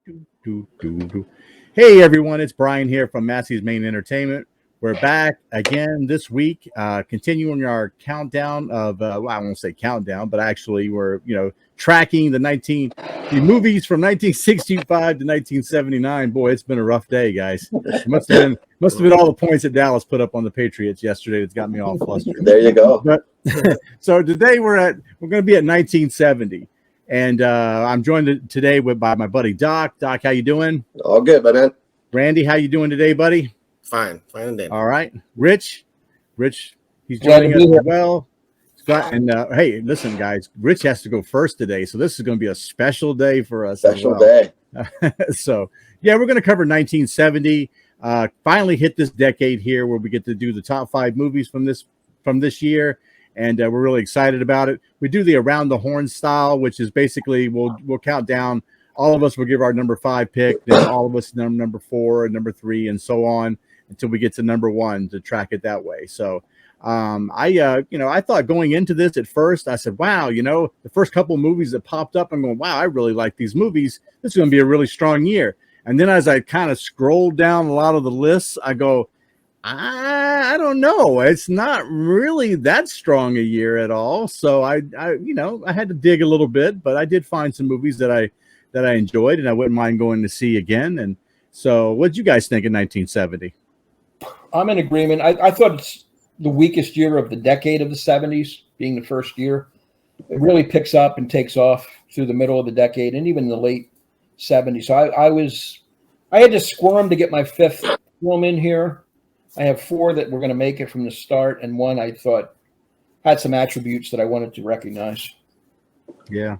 Do, do, do. Hey everyone, it's Brian here from Massey's Main Entertainment. We're back again this week, continuing our countdown of well, I won't say countdown, but actually we're tracking the movies from 1965 to 1979. Boy, it's been a rough day, guys. It must have been all the points that Dallas put up on the Patriots yesterday that's got me all flustered. There you go. But so today we're going to be at 1970. And I'm joined today by my buddy Doc. Doc, how you doing? All good, my man. Randy, how you doing today, buddy? Fine indeed. All right. Rich, he's joining us as well. Scott, and hey, listen, guys, Rich has to go first today, so this is going to be a special day for us. Special day. So, yeah, we're going to cover 1970. Finally hit this decade here where we get to do the top 5 movies from this year. And we're really excited about it. We do the around the horn style, which is basically we'll count down. All of us will give our number 5 pick, then all of us number 4 and number 3, and so on until we get to number 1 to track it that way. So I thought going into this at first, I said, wow, the first couple of movies that popped up, I'm going, wow, I really like these movies. This is going to be a really strong year. And then as I kind of scrolled down a lot of the lists, I go, I don't know. It's not really that strong a year at all. So I had to dig a little bit, but I did find some movies that I enjoyed and I wouldn't mind going to see again. And so what did you guys think in 1970? I'm in agreement. I thought it's the weakest year of the decade of the 70s, being the first year. It really picks up and takes off through the middle of the decade and even the late 70s. So I had to squirm to get my 5th film in here. I have 4 that were going to make it from the start, and 1 I thought had some attributes that I wanted to recognize. Yeah.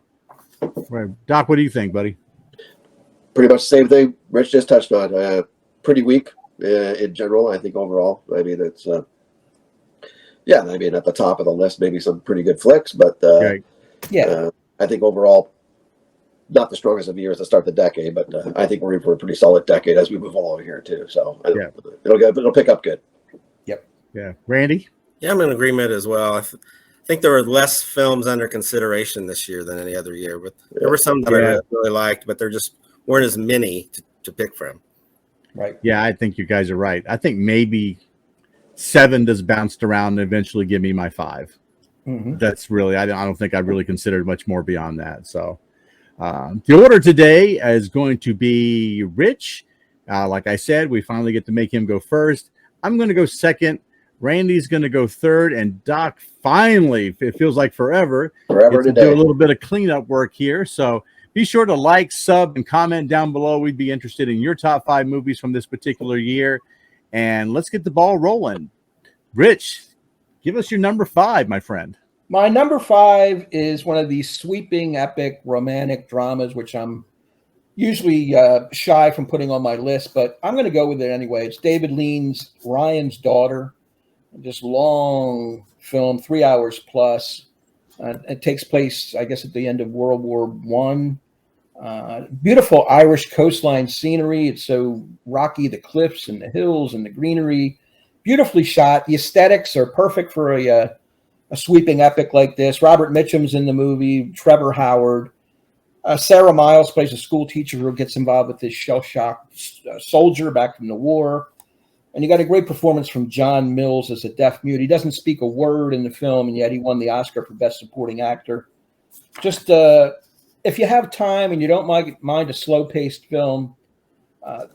Right. Doc, what do you think, buddy? Pretty much the same thing Rich just touched on. Pretty weak in general, I think, overall. I mean, it's, at the top of the list, maybe some pretty good flicks, but I think overall, not the strongest of years to start the decade, but I think we're in for a pretty solid decade as we move along here too. So it'll pick up good. Yep. Yeah. Randy? Yeah, I'm in agreement as well. I think there were less films under consideration this year than any other year, but there were some that I really liked, but there just weren't as many to pick from. Right. Yeah, I think you guys are right. I think maybe 7 just bounced around and eventually give me my 5. Mm-hmm. That's really, I don't think I've really considered much more beyond that. So the order today is going to be Rich. Like I said, we finally get to make him go first. I'm going to go second. Randy's going to go third. And Doc finally, it feels like forever to do a little bit of cleanup work here. So be sure to like, sub, and comment down below. We'd be interested in your top 5 movies from this particular year. And let's get the ball rolling. Rich, give us your number 5, my friend. My number 5 is one of these sweeping, epic, romantic dramas, which I'm usually shy from putting on my list, but I'm going to go with it anyway. It's David Lean's Ryan's Daughter, this long film, 3 hours plus. It takes place, I guess, at the end of World War I. Beautiful Irish coastline scenery. It's so rocky, the cliffs and the hills and the greenery. Beautifully shot. The aesthetics are perfect for a sweeping epic like this. Robert Mitchum's in the movie. Trevor Howard. Sarah Miles plays a school teacher who gets involved with this shell-shocked soldier back from the war. And you got a great performance from John Mills as a deaf mute. He doesn't speak a word in the film, and yet he won the Oscar for Best Supporting Actor. Just if you have time and you don't mind a slow-paced film,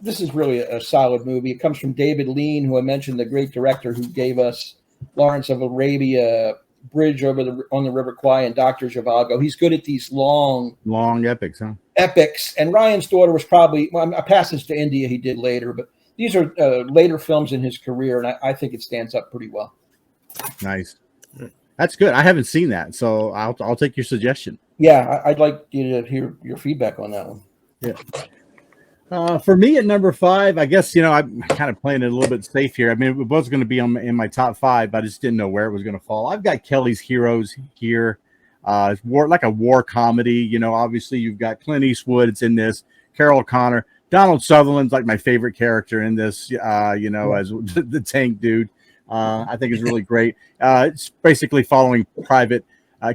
this is really a solid movie. It comes from David Lean, who I mentioned, the great director who gave us Lawrence of Arabia, Bridge on the River Kwai, and Dr. Zhivago. He's good at these long epics, huh? Epics. And Ryan's Daughter was probably a Passage to India he did later, but these are later films in his career, and I think it stands up pretty well. Nice. That's good. I haven't seen that, so I'll take your suggestion. Yeah, I'd like you to hear your feedback on that one. Yeah. For me at number 5, I guess, I'm kind of playing it a little bit safe here. I mean, it was going to be in my top 5, but I just didn't know where it was going to fall. I've got Kelly's Heroes here. It's like a war comedy. Obviously you've got Clint Eastwood. It's in this. Carol Connor. Donald Sutherland's like my favorite character in this, as the tank dude. I think is really great. It's basically following Private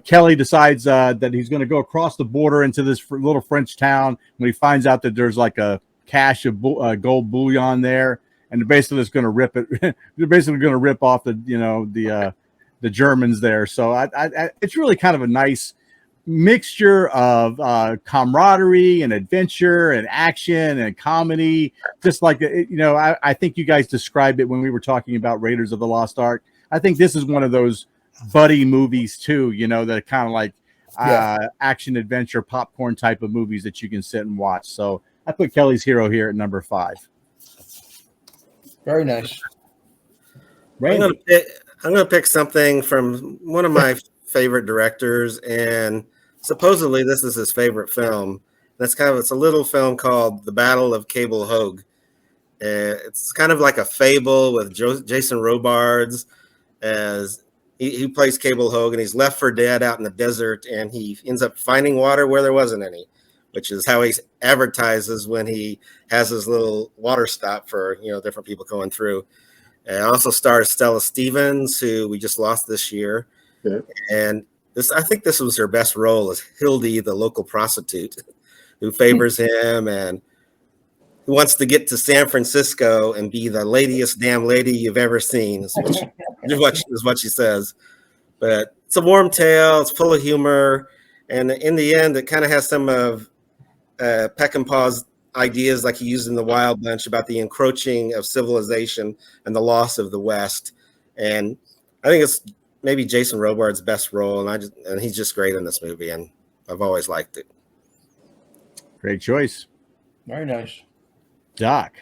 Kelly decides that he's going to go across the border into this little French town when he finds out that there's like a cache of gold bullion there, and they're basically just going to rip it. They're basically going to rip off the Germans there. So it's really kind of a nice mixture of camaraderie and adventure and action and comedy. Just like I think you guys described it when we were talking about Raiders of the Lost Ark. I think this is one of those buddy movies too, that kind of like action adventure popcorn type of movies that you can sit and watch. So I put Kelly's Hero here at number 5. Very nice. I'm gonna pick something from one of my favorite directors, and supposedly this is his favorite film. It's a little film called The Battle of Cable Hogue. It's kind of like a fable with Jason Robards as he plays Cable Hogue, and he's left for dead out in the desert, and he ends up finding water where there wasn't any, which is how he advertises when he has his little water stop for different people going through. It also stars Stella Stevens, who we just lost this year, and I think this was her best role as Hildy, the local prostitute, who favors him and who wants to get to San Francisco and be the ladiest damn lady you've ever seen, is what she says. But it's a warm tale. It's full of humor. And in the end, it kind of has some of Peckinpah's ideas like he used in The Wild Bunch about the encroaching of civilization and the loss of the West. And I think it's maybe Jason Robards' best role. And he's just great in this movie. And I've always liked it. Great choice. Very nice. Doc.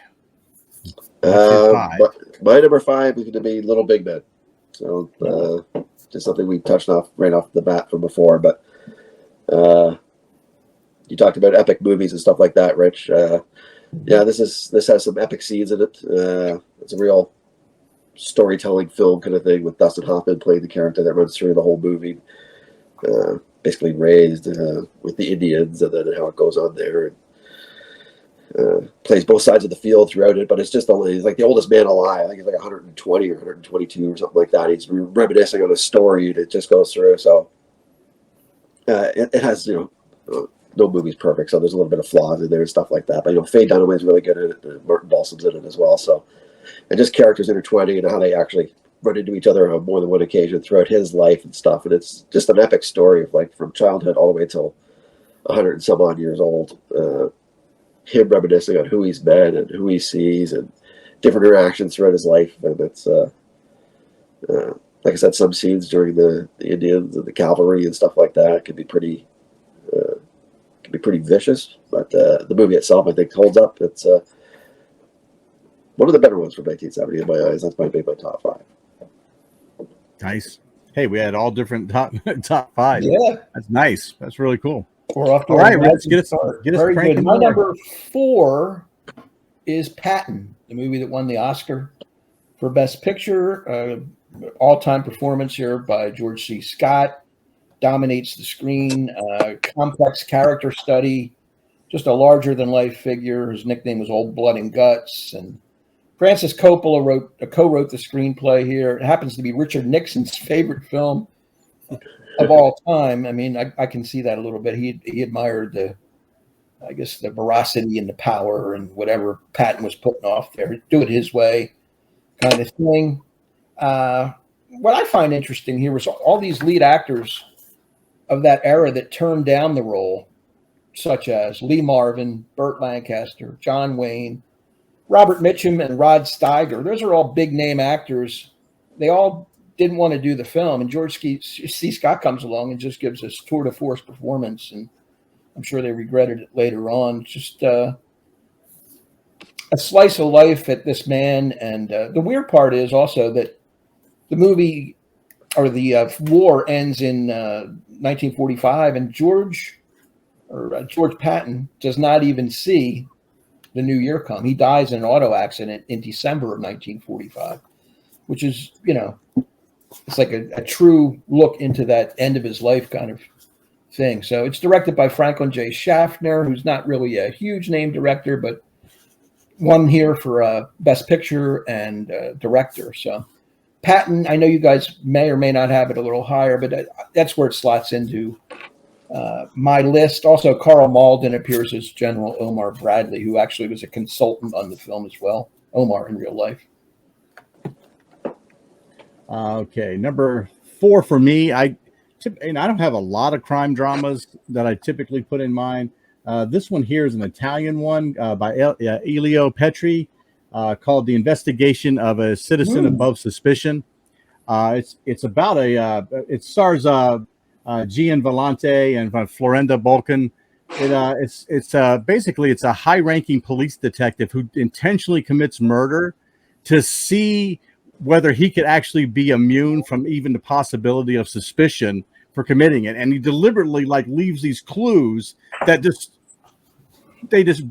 My number 5 is going to be Little Big Men. So just something we touched right off the bat from before. But you talked about epic movies and stuff like that, Rich. This has some epic scenes in it. It's a real storytelling film kind of thing with Dustin Hoffman playing the character that runs through the whole movie. Basically raised with the Indians, and then how it goes on there. And, plays both sides of the field throughout it, but he's like the oldest man alive. I think he's like 120 or 122 or something like that. He's reminiscing on a story, and it just goes through. So it has, no movie's perfect, so there's a little bit of flaws in there and stuff like that. But Faye Dunaway's really good at it, and Martin Balsam's in it as well. So, and just characters intertwining and how they actually run into each other on more than one occasion throughout his life and stuff. And it's just an epic story of like from childhood all the way till 100 and some odd years old. Him reminiscing on who he's been and who he sees and different interactions throughout his life. And it's, like I said, some scenes during the Indians and the cavalry and stuff like that can be pretty vicious. But the movie itself, I think, holds up. It's one of the better ones from 1970 in my eyes. That's my top 5. Nice. Hey, we had all different top 5. Yeah, that's nice. That's really cool. We're off to all right, let's get us very good. My more. number 4 is Patton, the movie that won the Oscar for Best Picture. All-time performance here by George C. Scott. Dominates the screen. Complex character study. Just a larger-than-life figure. His nickname was Old Blood and Guts. And Francis Coppola co-wrote the screenplay here. It happens to be Richard Nixon's favorite film of all time. I mean, I can see that a little bit. He admired the veracity and the power and whatever Patton was putting off there. Do it his way kind of thing. What I find interesting here was all these lead actors of that era that turned down the role, such as Lee Marvin, Burt Lancaster, John Wayne, Robert Mitchum, and Rod Steiger. Those are all big name actors. They all didn't want to do the film, and George C. Scott comes along and just gives us tour de force performance, and I'm sure they regretted it later on. Just a slice of life at this man, and the weird part is also that the movie or the war ends in 1945, and George Patton does not even see the new year come. He dies in an auto accident in December of 1945, which is, it's like a true look into that end of his life kind of thing. So it's directed by Franklin J. Schaffner, who's not really a huge name director, but won here for Best Picture and Director. So Patton, I know you guys may or may not have it a little higher, but that's where it slots into my list. Also, Carl Malden appears as General Omar Bradley, who actually was a consultant on the film as well. Omar in real life. Okay, number 4 for me. I don't have a lot of crime dramas that I typically put in mind. This one here is an Italian one by Elio Petri called "The Investigation of a Citizen Above Suspicion." It's about it stars Gian Vellante and Florinda Balkan. It's basically it's a high-ranking police detective who intentionally commits murder to see whether he could actually be immune from even the possibility of suspicion for committing it, and he deliberately leaves these clues that just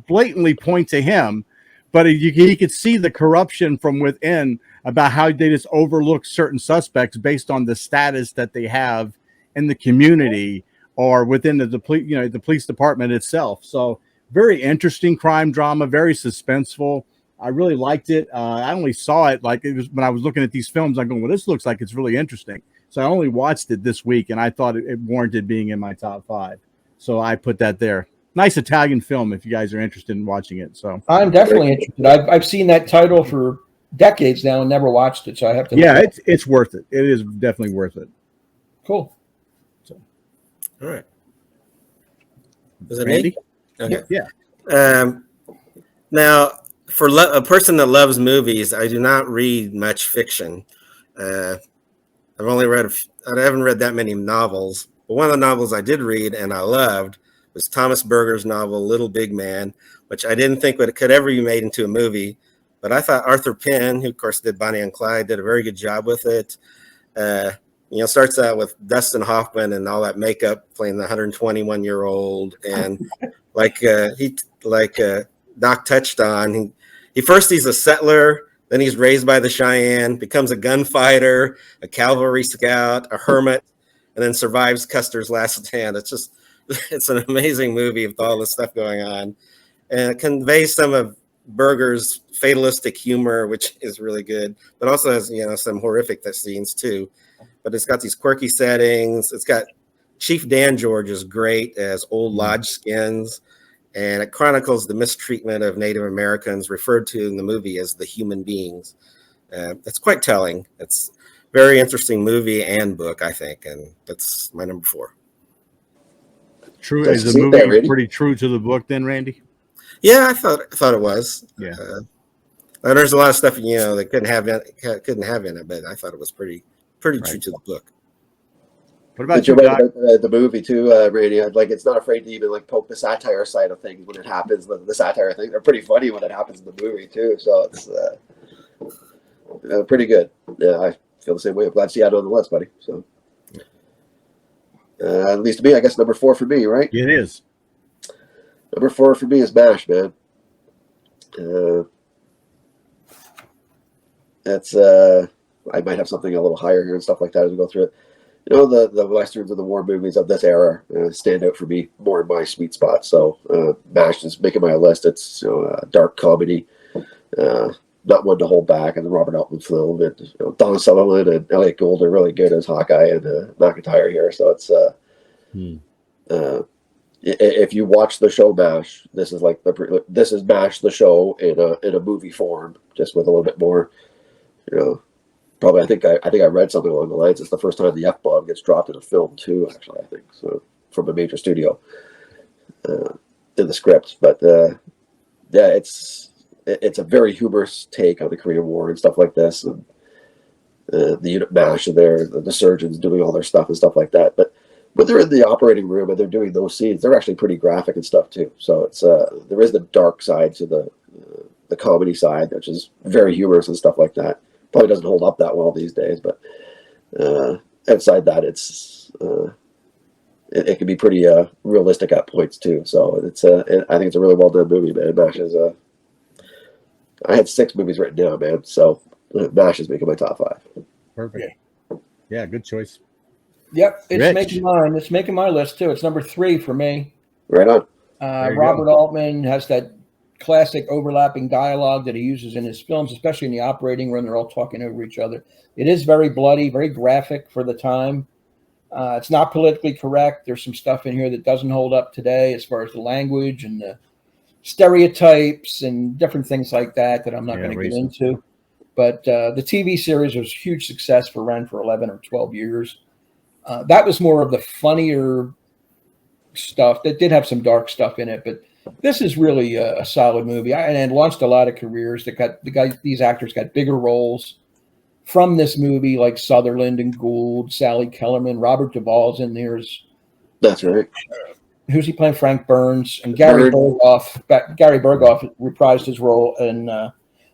blatantly point to him, but he could see the corruption from within about how they just overlook certain suspects based on the status that they have in the community or within the police department itself. So very interesting crime drama, very suspenseful. I really liked it. I only saw it when I was looking at these films. I'm going, well, this looks like it's really interesting. So I only watched it this week, and I thought it warranted being in my top 5. So I put that there. Nice Italian film if you guys are interested in watching it. So I'm definitely interested. I've seen that title for decades now and never watched it, so I have to. Yeah, it's worth it. It is definitely worth it. Cool. So, all right. Is it Randy? me? Okay. Yeah. Now, for a person that loves movies, I do not read much fiction. I've only read I haven't read that many novels, but one of the novels I did read and I loved was Thomas Berger's novel Little Big Man, which I didn't think could ever be made into a movie, but I thought Arthur Penn, who of course did Bonnie and Clyde, did a very good job with it. Starts out with Dustin Hoffman and all that makeup playing the 121-year-old, and Doc touched on, he's a settler, then he's raised by the Cheyenne, becomes a gunfighter, a cavalry scout, a hermit, and then survives Custer's last stand. It's an amazing movie with all this stuff going on, and it conveys some of Berger's fatalistic humor, which is really good, but also has some horrific scenes too. But it's got these quirky settings. It's got Chief Dan George is great as Old Lodge Skins, and it chronicles the mistreatment of Native Americans, referred to in the movie as the human beings. It's quite telling. It's a very interesting movie and book, I think, and that's my number 4. True. Is the movie pretty true to the book then, Randy? Yeah, I thought it was. Yeah. There's a lot of stuff they couldn't have in it, but I thought it was pretty true to the book. What about you? The movie too, Randy? It's not afraid to even poke the satire side of things when it happens. The satire things are pretty funny when it happens in the movie too. So it's pretty good. Yeah, I feel the same way. I'm glad to see it on the list, buddy. So at least to me, I guess number 4 for me, right? It is. Number 4 for me is MASH, man. That's I might have something a little higher here and stuff like that as we go through it. The westerns and the war movies of this era stand out for me more in my sweet spot. So MASH is making my list. It's a dark comedy, not one to hold back, and the Robert Altman film, and Don Sullivan and Elliot Gould are really good as Hawkeye and McIntyre here. So it's if you watch the show MASH, this is this is MASH the show in a movie form, just with a little bit more, Probably, I think I read something along the lines. It's the first time the F-bomb gets dropped in a film too. Actually, I think so, from a major studio in the script. But yeah, it's a very humorous take on the Korean War and stuff like this, and the unit MASH and the surgeons doing all their stuff and stuff like that. But when they're in the operating room and they're doing those scenes, they're actually pretty graphic and stuff too. So it's there is the dark side to the comedy side, which is very humorous and stuff like that. Probably doesn't hold up that well these days, but outside that, it can be pretty realistic at points too. So I think it's a really well done movie, man. MASH is I had 6 movies written down, man. So MASH is making my top 5. Perfect. Yeah, good choice. Yep, it's making mine. It's making my list too. It's number 3 for me. Right on. Robert Altman has that classic overlapping dialogue that he uses in his films, especially in the operating room. They're all talking over each other. It is very bloody, very graphic for the time. It's not politically correct. There's some stuff in here that doesn't hold up today as far as the language and the stereotypes and different things like that I'm not going to get into. But the TV series was a huge success ran for 11 or 12 years. That was more of the funnier stuff that did have some dark stuff in it, but this is really a solid movie and launched a lot of careers. These actors got bigger roles from this movie, like Sutherland and Gould, Sally Kellerman, Robert Duvall's in there. That's right. Who's he playing? Frank Burns and Gary Berghoff. Gary Berghoff reprised his role in the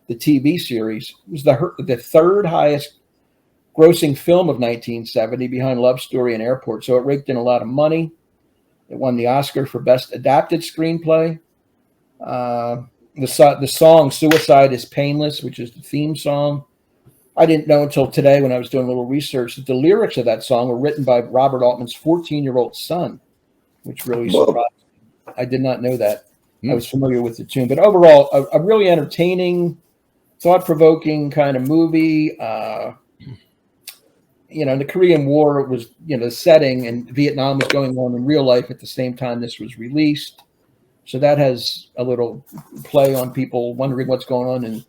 TV series. It was the third highest grossing film of 1970, behind Love Story and Airport. So it raked in a lot of money. It won the Oscar for Best Adapted Screenplay. The song "Suicide is Painless," which is the theme song. I didn't know until today when I was doing a little research that the lyrics of that song were written by Robert Altman's 14-year-old son, which really surprised me. I did not know that. I was familiar with the tune. But overall, a really entertaining, thought-provoking kind of movie. The Korean War was, the setting, and Vietnam was going on in real life at the same time this was released. So that has a little play on people wondering what's going on in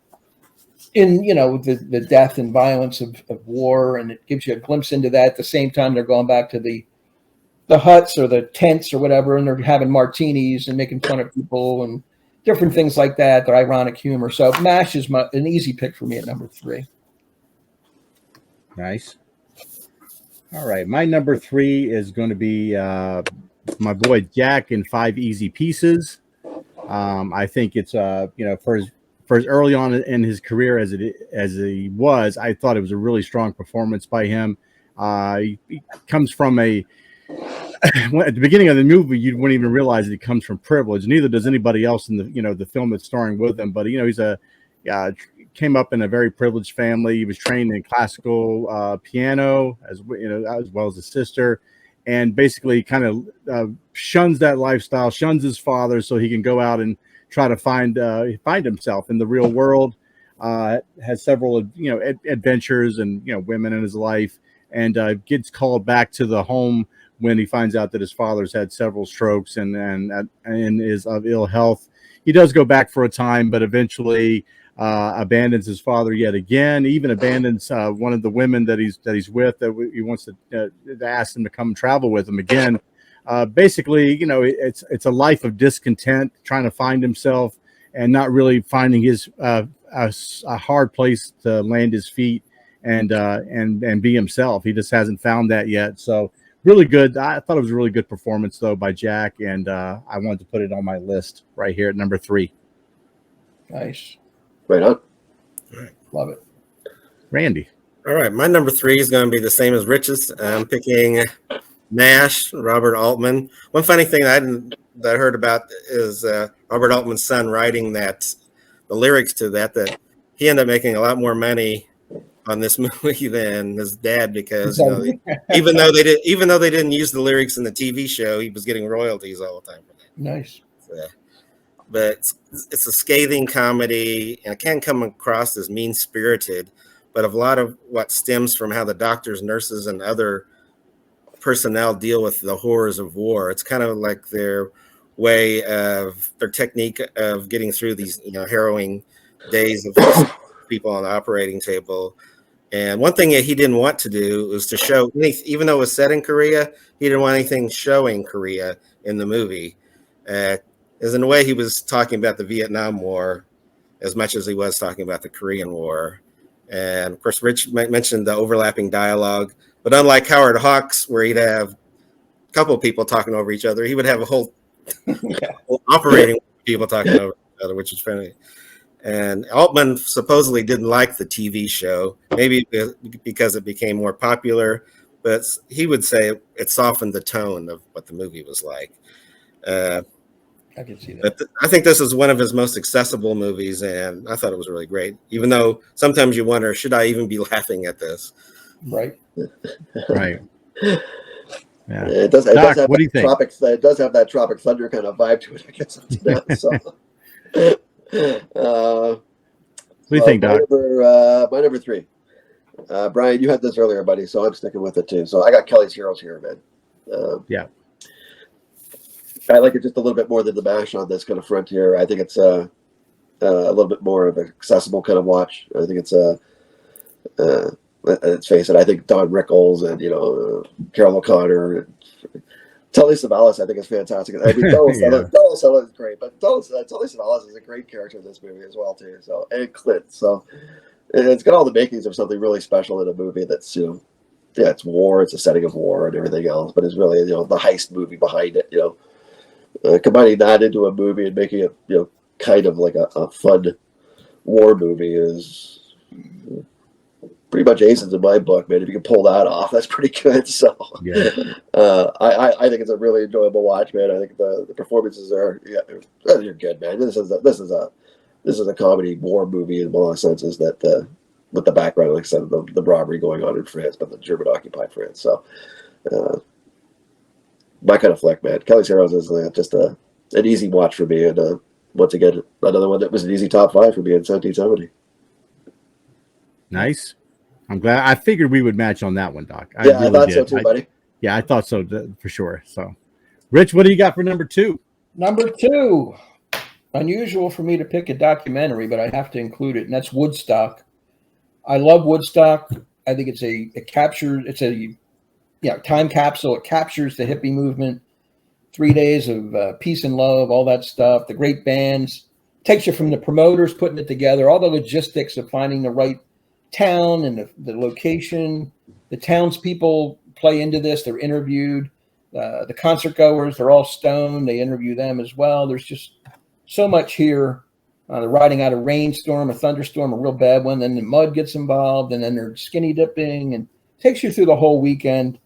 the death and violence of war, and it gives you a glimpse into that. At the same time, they're going back to the huts or the tents or whatever, and they're having martinis and making fun of people and different things like that. They're ironic humor. So MASH is an easy pick for me at number 3. Nice. All right, my number 3 is going to be my boy Jack in 5 Easy Pieces. I think it's for as early on in his career as he was, I thought it was a really strong performance by him. He comes from at the beginning of the movie, you wouldn't even realize that he comes from privilege. Neither does anybody else in the film that's starring with him. But he's came up in a very privileged family. He was trained in classical piano as well as his sister, and basically kind of shuns that lifestyle, shuns his father, so he can go out and try to find himself in the real world. Has several adventures and women in his life, and gets called back to the home when he finds out that his father's had several strokes and is of ill health. He does go back for a time, but eventually abandons his father yet again. He even abandons one of the women that he's with, that he wants to ask him to come travel with him again. Basically, it's a life of discontent, trying to find himself and not really finding his a hard place to land his feet and be himself. He just hasn't found that yet. So really good. I thought it was a really good performance though by Jack, and I wanted to put it on my list right here at number 3. Nice. Right on. All right. Love it. Randy. All right. My number 3 is going to be the same as Rich's. I'm picking MASH, Robert Altman. One funny thing that I heard about is Robert Altman's son writing the lyrics to that he ended up making a lot more money on this movie than his dad, because even though they didn't use the lyrics in the TV show, he was getting royalties all the time for that. Nice. So, but it's a scathing comedy, and it can come across as mean-spirited, but a lot of what stems from how the doctors, nurses, and other personnel deal with the horrors of war. It's kind of like their technique of getting through these harrowing days of people on the operating table. And one thing that he didn't want to do was to show, even though it was set in Korea, he didn't want anything showing Korea in the movie. As in a way, he was talking about the Vietnam War as much as he was talking about the Korean War. And of course, Rich mentioned the overlapping dialogue, but unlike Howard Hawks, where he'd have a couple of people talking over each other, he would have a whole operating people talking over each other, which is funny. And Altman supposedly didn't like the TV show, maybe because it became more popular, but he would say it softened the tone of what the movie was like. I can see that. But I think this is one of his most accessible movies, and I thought it was really great, even though sometimes you wonder, should I even be laughing at this? Right. Right. Yeah. It does Doc, have what do you think? It does have that Tropic Thunder kind of vibe to it, I guess. So. Uh, What do you think, Doc? my number three. Brian, you had this earlier, buddy, so I'm sticking with it too. So I got Kelly's Heroes here, man. Yeah. I like it just a little bit more than the MASH on this kind of frontier. I think it's a little bit more of an accessible kind of watch. I think it's let's face it, I think Don Rickles and Carol O'Connor and Tully Savalas, I think is fantastic. I mean, Tully Savalas is great, but Tully Savalas is a great character in this movie as well too. So and Clint, so it's got all the makings of something really special in a movie that's it's war, it's a setting of war and everything else, but it's really the heist movie behind it. Combining that into a movie and making it kind of like a fun war movie is pretty much aces in my book, man. If you can pull that off, that's pretty good. So Yeah. I think it's a really enjoyable watch, man. I think the performances are they're good, man. This is a comedy war movie in a lot of senses that with the background, like I said, the robbery going on in France, but the German occupied France. So my kind of flick, man. Kelly's Heroes is just an easy watch for me, and once again, another one that was an easy top 5 for me in 1770. Nice. I'm glad. I figured we would match on that one, Doc. I thought so too, buddy. Yeah, I thought so for sure. So, Rich, what do you got for number 2? Number 2, unusual for me to pick a documentary, but I have to include it, and that's Woodstock. I love Woodstock. I think it's a time capsule. It captures the hippie movement, 3 days of peace and love, all that stuff. The great bands, takes you from the promoters putting it together, all the logistics of finding the right town and the location. The townspeople play into this. They're interviewed. The concert goers, they're all stoned. They interview them as well. There's just so much here. They're riding out a rainstorm, a thunderstorm, a real bad one. Then the mud gets involved, and then they're skinny dipping, and takes you through the whole weekend.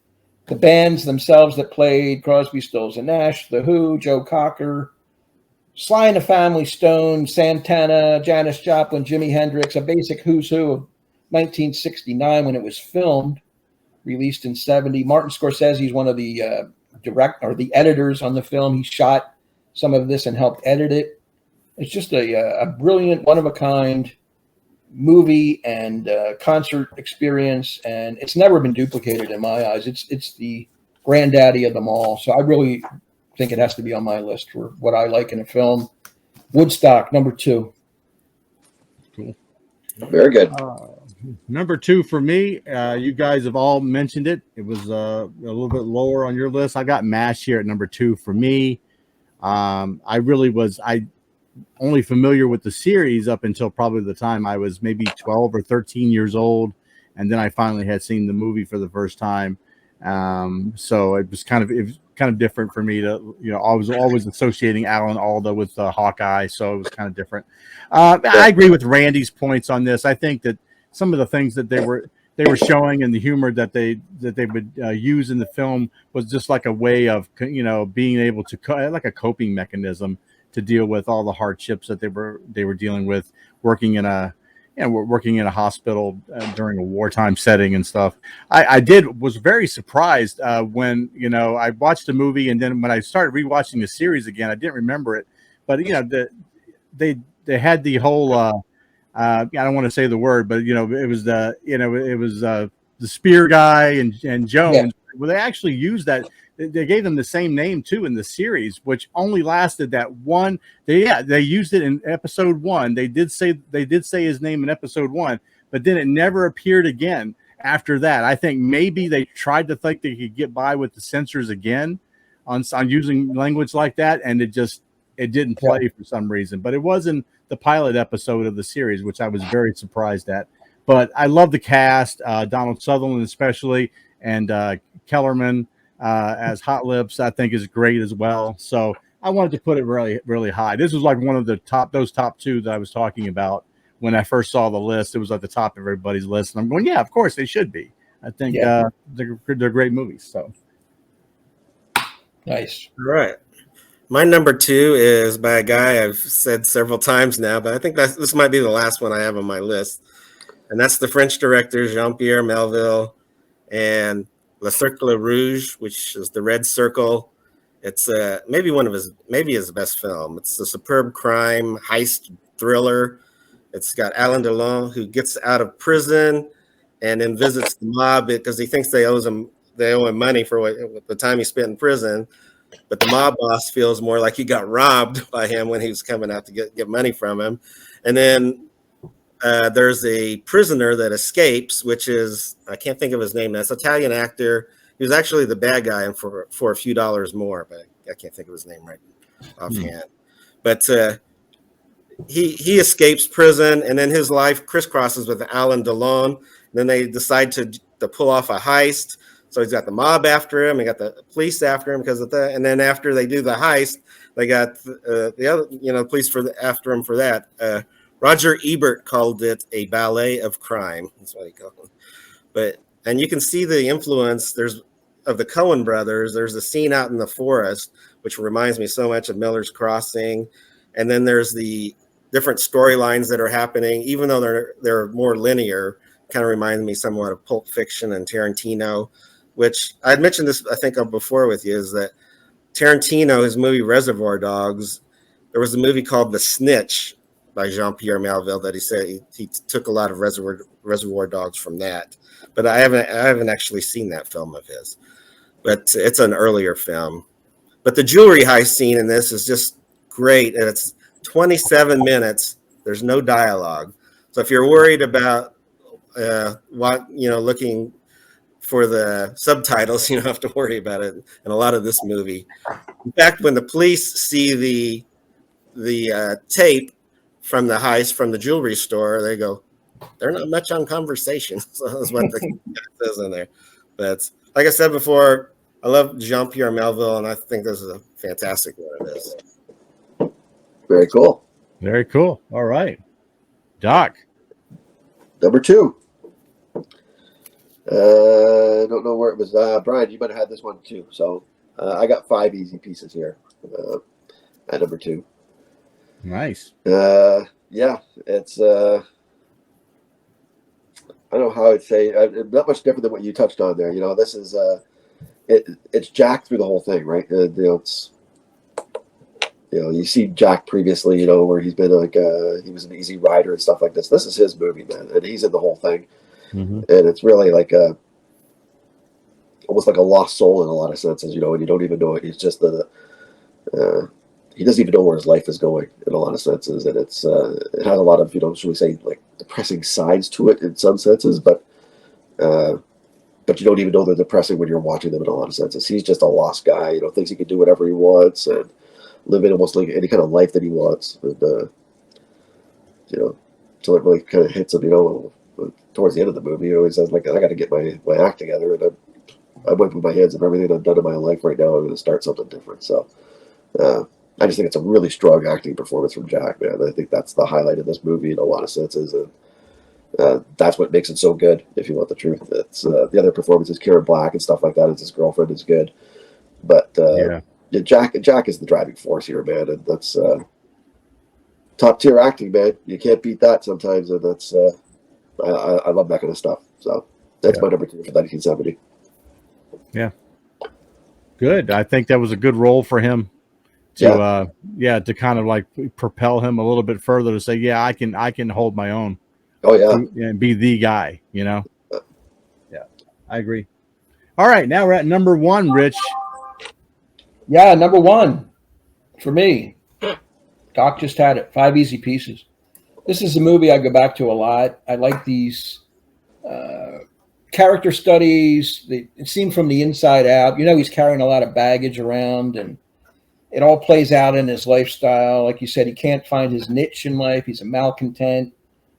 The bands themselves that played: Crosby, Stills and Nash, The Who, Joe Cocker, Sly and the Family Stone, Santana, Janis Joplin, Jimi Hendrix, a basic who's who of 1969 when it was filmed, released in 70. Martin Scorsese is one of the the editors on the film. He shot some of this and helped edit it. It's just a brilliant, one-of-a-kind movie and concert experience, and it's never been duplicated in my eyes. It's the granddaddy of them all. So I really think it has to be on my list for what I like in a film. Woodstock, number 2. Cool. Very good. Number 2 for me, you guys have all mentioned it. It was a little bit lower on your list. I got MASH here at number 2 for me. I only familiar with the series up until probably the time I was maybe 12 or 13 years old, and then I finally had seen the movie for the first time. So it was kind of different for me to, I was always associating Alan Alda with Hawkeye, so it was kind of different. I agree with Randy's points on this. I think that some of the things that they were showing and the humor that they would use in the film was just like a way of being able to like a coping mechanism to deal with all the hardships that they were dealing with, working in a hospital during a wartime setting and stuff. I was very surprised when I watched the movie, and then when I started rewatching the series again, I didn't remember it, but they had the whole I don't want to say the word, but it was the spear guy and Jones. Yeah. Well, they actually used that. They gave them the same name too in the series, which only lasted that one. They used it in episode 1. They did say his name in episode 1, but then it never appeared again after that. I think maybe they tried to think they could get by with the censors again on using language like that, and it didn't play for some reason. But it was in the pilot episode of the series, which I was very surprised at. But I love the cast, Donald Sutherland especially, and Kellerman as Hot Lips, I think is great as well. So I wanted to put it really, really high. This was like one of the those top 2 that I was talking about when I first saw the list. It was at the top of everybody's list, and I'm going, yeah, of course they should be. I think they're great movies. So nice. All right. My number 2 is by a guy I've said several times now, but I think this might be the last one I have on my list. And that's the French director Jean-Pierre Melville and Le Cercle Rouge, which is the Red Circle. It's maybe his best film. It's a superb crime heist thriller. It's got Alain Delon, who gets out of prison and then visits the mob because he thinks they owe him money for the time he spent in prison. But the mob boss feels more like he got robbed by him when he was coming out to get money from him. And then there's a prisoner that escapes, which is, I can't think of his name. That's an Italian actor. He was actually the bad guy and for a few dollars more, but I can't think of his name right offhand. But he escapes prison, and then his life crisscrosses with Alain Delon. Then they decide to pull off a heist. So he's got the mob after him, he got the police after him because of that. And then after they do the heist, they got the other, police after him for that. Roger Ebert called it a ballet of crime. That's what he called it. And you can see the influence of the Coen brothers. There's a scene out in the forest, which reminds me so much of Miller's Crossing. And then there's the different storylines that are happening, even though they're more linear. Kind of reminds me somewhat of Pulp Fiction and Tarantino, which I had mentioned this, I think, before with you, is that Tarantino, his movie Reservoir Dogs, there was a movie called The Snitch by Jean-Pierre Melville that he said he took a lot of Reservoir Dogs from that. But I haven't actually seen that film of his. But it's an earlier film. But the jewelry heist scene in this is just great, and it's 27 minutes. There's no dialogue. So if you're worried about looking for the subtitles, you don't have to worry about it in a lot of this movie. In fact, when the police see the tape from the heist from the jewelry store, they go, they're not much on conversation. So that's what the guy says in there. But like I said before, I love Jean-Pierre Melville, and I think this is a fantastic one of this. Very cool. Very cool. All right. Doc. Number 2. I don't know where it was. Brian, you might have had this one too. So I got 5 easy pieces here at number 2. Nice. Yeah, it's I don't know how I'd say not much different than what you touched on there. This is it's Jack through the whole thing, right? It's you see Jack previously, where he's been like he was an Easy Rider and stuff like this. This is his movie, man, and he's in the whole thing. Mm-hmm. And it's really like almost like a lost soul in a lot of senses, and you don't even know it. He's just he doesn't even know where his life is going in a lot of senses, and it has a lot of should we say like depressing sides to it in some senses, but you don't even know they're depressing when you're watching them in a lot of senses. He's just a lost guy, thinks he can do whatever he wants and live in almost like any kind of life that he wants, and so it really kind of hits him, towards the end of the movie. He says, like, I got to get my act together, and I went with my hands of everything I've done in my life right now. I'm going to start something different. So I just think it's a really strong acting performance from Jack, man. I think that's the highlight of this movie in a lot of senses, and that's what makes it so good, if you want the truth. It's the other performances, Karen Black and stuff like that, as his girlfriend, is good. But Jack is the driving force here, man, and that's top tier acting, man. You can't beat that sometimes, and that's I love that kind of stuff. So that's my number 2 for 1970. Yeah. Good. I think that was a good role for him to to kind of like propel him a little bit further to say, I can hold my own. Oh yeah. And be the guy, Yeah, I agree. All right, now we're at number 1, Rich. Yeah, number 1 for me. Doc just had it. 5 easy pieces. This is a movie I go back to a lot. I like these character studies. It's seen from the inside out. He's carrying a lot of baggage around, and it all plays out in his lifestyle. Like you said, he can't find his niche in life. He's a malcontent.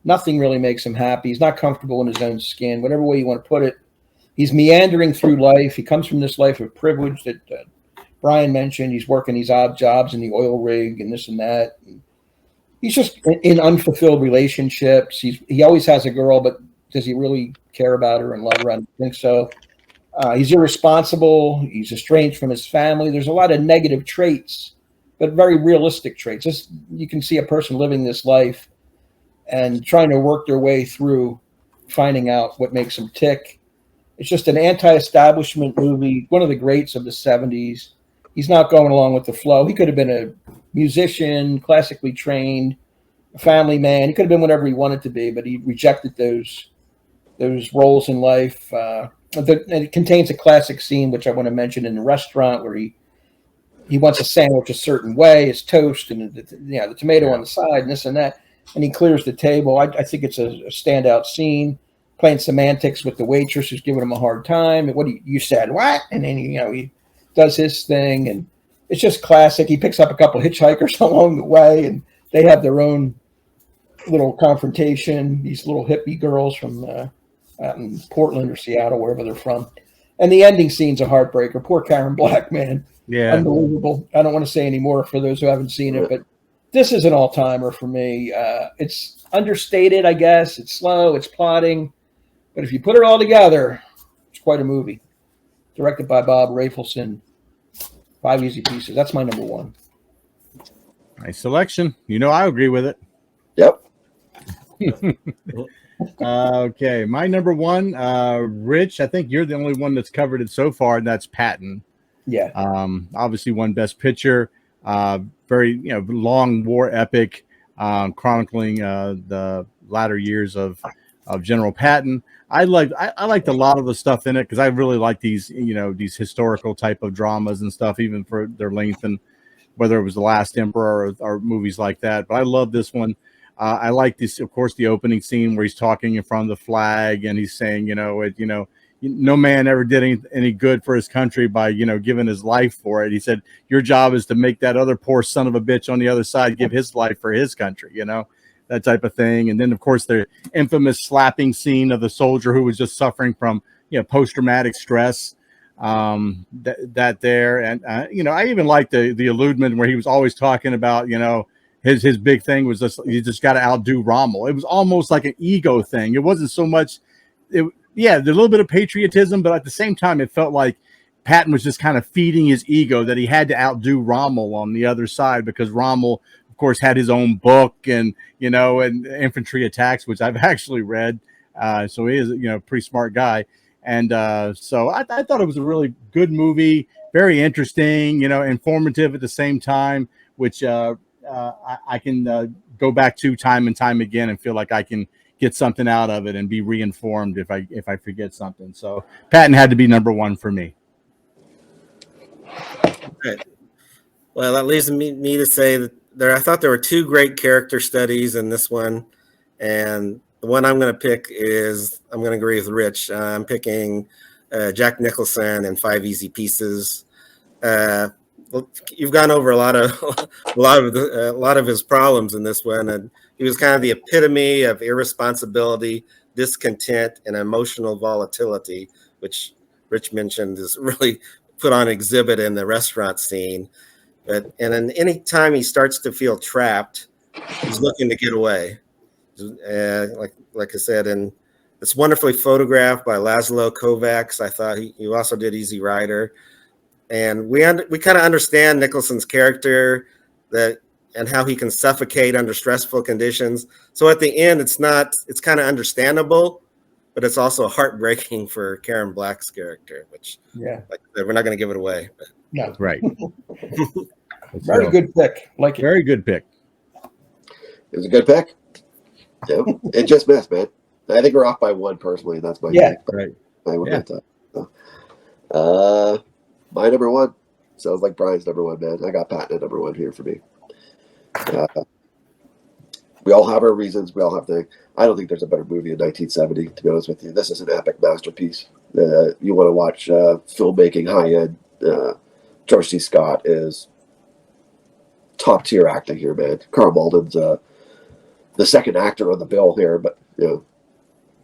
Nothing really makes him happy. He's not comfortable in his own skin, whatever way you want to put it. He's meandering through life. He comes from this life of privilege that Brian mentioned. He's working these odd jobs in the oil rig and this and that. He's just in unfulfilled relationships. He always has a girl, but does he really care about her and love her? I don't think so. He's irresponsible. He's estranged from his family. There's a lot of negative traits, but very realistic traits. You can see a person living this life and trying to work their way through finding out what makes them tick. It's just an anti-establishment movie, one of the greats of the 70s. He's not going along with the flow. He could have been a musician, classically trained, family man. He could have been whatever he wanted to be, but he rejected those roles in life. And it contains a classic scene, which I want to mention, in the restaurant where he wants a sandwich a certain way, his toast, and the tomato on the side, and this and that, and he clears the table. I think it's a standout scene, playing semantics with the waitress who's giving him a hard time. And what you said, what? And then he does his thing, and it's just classic. He picks up a couple of hitchhikers along the way, and they have their own little confrontation. These little hippie girls from out in Portland or Seattle, wherever they're from. And the ending scene's a heartbreaker. Poor Karen Black, man. Yeah. Unbelievable. I don't want to say any more for those who haven't seen it, but this is an all-timer for me. It's understated, I guess. It's slow. It's plotting. But if you put it all together, it's quite a movie. Directed by Bob Rafelson. 5 Easy Pieces. That's my number one. Nice selection. I agree with it. Yep. Okay, my number one, Rich. I think you're the only one that's covered it so far, and that's Patton. Yeah. Obviously won Best Picture. Very long war epic, chronicling the latter years of General Patton. I liked a lot of the stuff in it because I really like these these historical type of dramas and stuff, even for their length, and whether it was The Last Emperor or movies like that. But I love this one. I like this, of course, the opening scene where he's talking in front of the flag and he's saying, no man ever did any good for his country by, giving his life for it. He said, your job is to make that other poor son of a bitch on the other side give his life for his country, that type of thing. And then, of course, the infamous slapping scene of the soldier who was just suffering from, post-traumatic stress. That there. And, I even like the alludement where he was always talking about, his big thing was just you just got to outdo Rommel. It was almost like an ego thing. It wasn't so much. There's a little bit of patriotism, but at the same time, it felt like Patton was just kind of feeding his ego that he had to outdo Rommel on the other side because Rommel, of course, had his own book and and Infantry Attacks, which I've actually read. So he is a pretty smart guy, and so I thought it was a really good movie, very interesting, informative at the same time, which. I can go back to time and time again and feel like I can get something out of it and be reinformed if I forget something. So Patton had to be number one for me. Right. Well, that leaves me to say that I thought there were two great character studies in this one, and the one I'm going to pick is I'm going to agree with Rich. I'm picking Jack Nicholson in 5 Easy Pieces. You've gone over a lot of his problems in this one, and he was kind of the epitome of irresponsibility, discontent, and emotional volatility, which Rich mentioned is really put on exhibit in the restaurant scene. And then any time he starts to feel trapped, he's looking to get away. Like I said, and it's wonderfully photographed by Laszlo Kovacs. I thought he also did Easy Rider. And we kind of understand Nicholson's character and how he can suffocate under stressful conditions. So at the end, it's kind of understandable, but it's also heartbreaking for Karen Black's character, which like I said, we're not going to give it away. But. No, right. Very good pick. Like it. Very good pick. It was a good pick. Yeah, it just missed, man. I think we're off by one personally. That's my pick. Right. I would get that. My number one sounds like Brian's number one, man. I got Patton at number one here for me. We all have our reasons. We all have things. I don't think there's a better movie in 1970, to be honest with you. This is an epic masterpiece. You want to watch filmmaking high-end. George C. Scott is top-tier acting here, man. Carl Malden's the second actor on the bill here, but,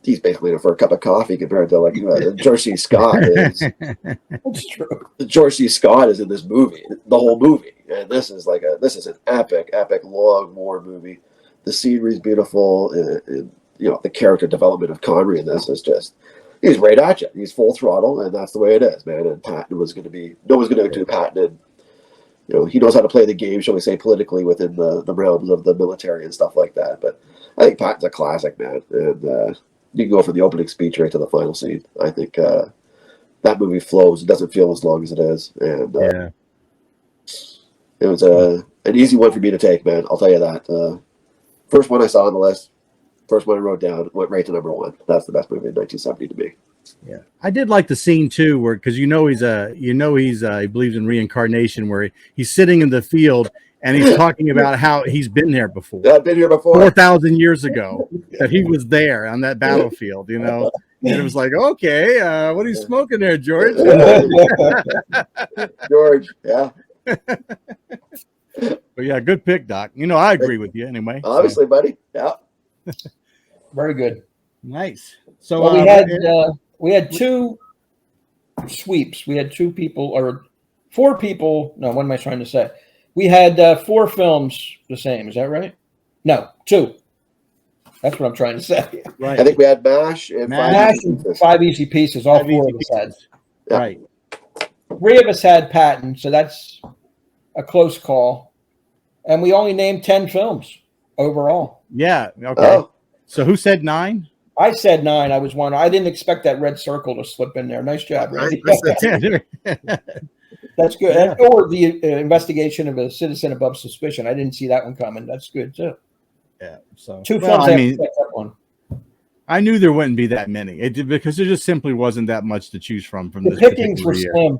he's basically in it for a cup of coffee compared to George C. Scott is. That's true. George C. Scott is in this movie, the whole movie, and this is an epic long war movie. The scenery is beautiful, and the character development of Connery in this is just he's right at you. He's full throttle, and that's the way it is, man. And Patton was going to be no one's going to do Patton, and he knows how to play the game, shall we say, politically within the realms of the military and stuff like that. But I think Patton's a classic, man, and. You can go from the opening speech right to the final scene. I think that movie flows. It doesn't feel as long as it is. And it was an easy one for me to take, man. I'll tell you that. first one I saw on the list. First one I wrote down, went right to number one. That's the best movie in 1970 to me. Yeah, I did like the scene too, where because he believes in reincarnation, where he's sitting in the field and he's talking about how he's been there before. I've been here before, 4,000 years ago, that he was there on that battlefield. And it was like, okay, what are you smoking there, George? George, yeah. But yeah, good pick, Doc. I agree with you anyway. Obviously, buddy. Yeah. Very good. Nice. So we had two sweeps. We had two people or four people. No, what am I trying to say? We had four films the same. Is that right? No, two. That's what I'm trying to say. Right. I think we had MASH and Five Easy Pieces. All four of us had. Yeah. Right. Three of us had Patton, so that's a close call. And we only named 10 films overall. Yeah. Okay. Oh. So who said 9? I said 9. I was one. I didn't expect that red circle to slip in there. Nice job, Randy. That's good. Yeah. Or the investigation of a citizen above suspicion. I didn't see that one coming. That's good too. Yeah. So 2 films. That one. I knew there wouldn't be that many. Because there just simply wasn't that much to choose from the this pickings were slim.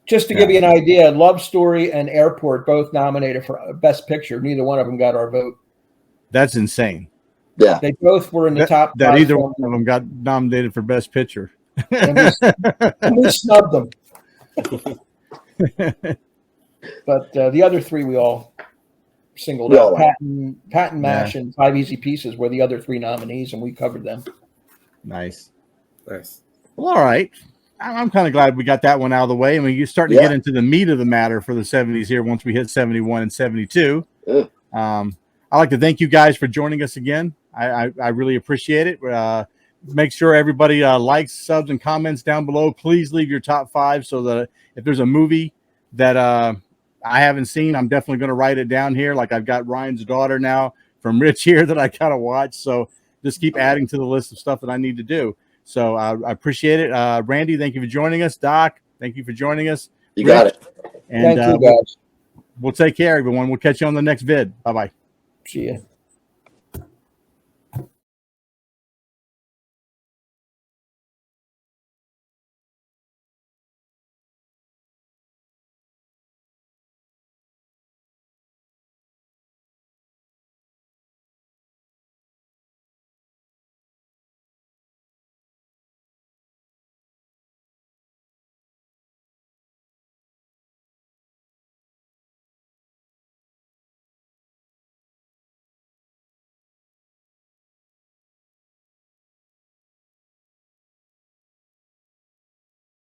Just to give you an idea, Love Story and Airport both nominated for Best Picture. Neither one of them got our vote. That's insane. Yeah, they both were in the top. That either one of them got nominated for Best Picture. And we snubbed them. But the other 3 we all singled out. Patton, MASH, and 5 Easy Pieces were the other 3 nominees, and we covered them. Nice. Well, all right. I'm kind of glad we got that one out of the way. I mean, you're starting to get into the meat of the matter for the 70s here once we hit 71 and 72. I'd like to thank you guys for joining us again. I really appreciate it. Make sure everybody likes, subs, and comments down below. Please leave your top 5 so that if there's a movie that I haven't seen, I'm definitely going to write it down here. Like I've got Ryan's Daughter now from Rich here that I got to watch. So just keep adding to the list of stuff that I need to do. So I appreciate it. Randy, thank you for joining us. Doc, thank you for joining us. You got it. And thank you, guys. We'll take care, everyone. We'll catch you on the next vid. Bye-bye. See ya.